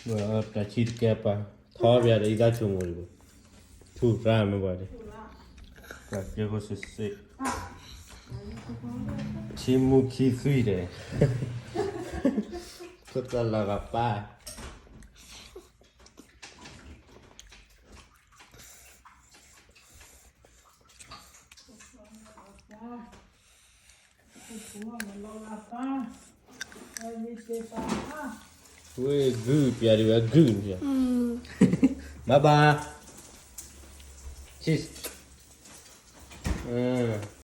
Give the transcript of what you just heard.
뭐야 나 지르게 봐 더비야 이다 좀 올고 두 라면 봐래 자 이거 쓰세 지무 기수이래 끝달라가 빠 왜 그 비아리 왜 그냐 봐봐 치즈